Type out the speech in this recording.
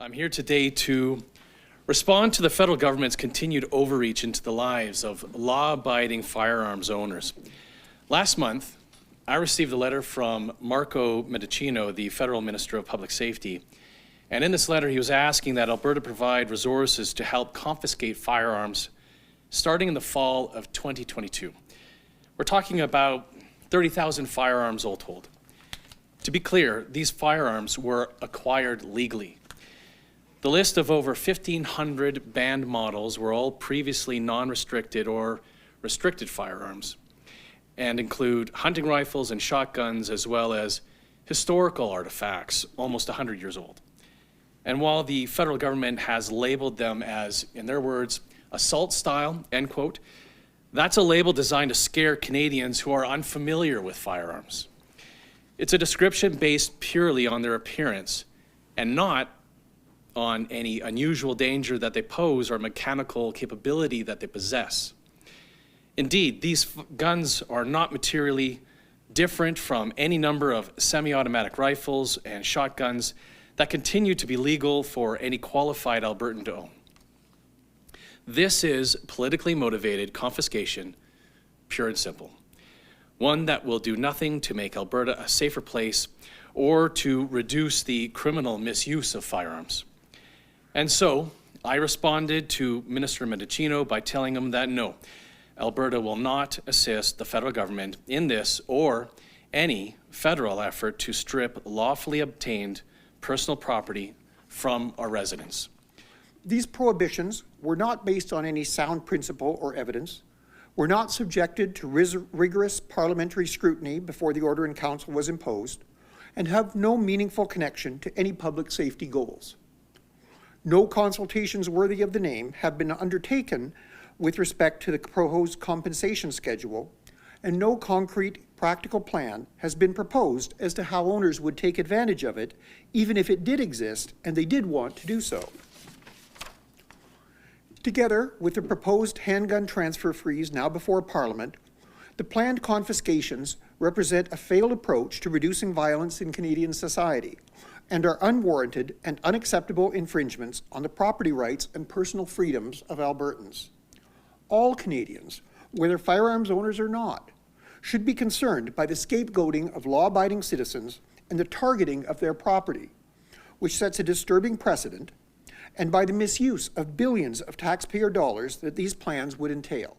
I'm here today to respond to the federal government's continued overreach into the lives of law-abiding firearms owners. Last month, I received a letter from Marco Medicino, the Federal Minister of Public Safety. And in this letter, he was asking that Alberta provide resources to help confiscate firearms starting in the fall of 2022. We're talking about 30,000 firearms all told. To be clear, these firearms were acquired legally. The list of over 1,500 banned models were all previously non-restricted or restricted firearms and include hunting rifles and shotguns as well as historical artifacts almost 100 years old. And while the federal government has labeled them as, in their words, assault style, end quote, that's a label designed to scare Canadians who are unfamiliar with firearms. It's a description based purely on their appearance and not on any unusual danger that they pose or mechanical capability that they possess. Indeed, these guns are not materially different from any number of semi-automatic rifles and shotguns that continue to be legal for any qualified Albertan to own. This is politically motivated confiscation, pure and simple. One that will do nothing to make Alberta a safer place or to reduce the criminal misuse of firearms. And so I responded to Minister Medicino by telling him that no, Alberta will not assist the federal government in this or any federal effort to strip lawfully obtained personal property from our residents. These prohibitions were not based on any sound principle or evidence, were not subjected to rigorous parliamentary scrutiny before the Order in Council was imposed, and have no meaningful connection to any public safety goals. No consultations worthy of the name have been undertaken with respect to the proposed compensation schedule, and no concrete practical plan has been proposed as to how owners would take advantage of it, even if it did exist and they did want to do so. Together with the proposed handgun transfer freeze now before Parliament, the planned confiscations represent a failed approach to reducing violence in Canadian society and are unwarranted and unacceptable infringements on the property rights and personal freedoms of Albertans. All Canadians, whether firearms owners or not, should be concerned by the scapegoating of law-abiding citizens and the targeting of their property, which sets a disturbing precedent, and by the misuse of billions of taxpayer dollars that these plans would entail.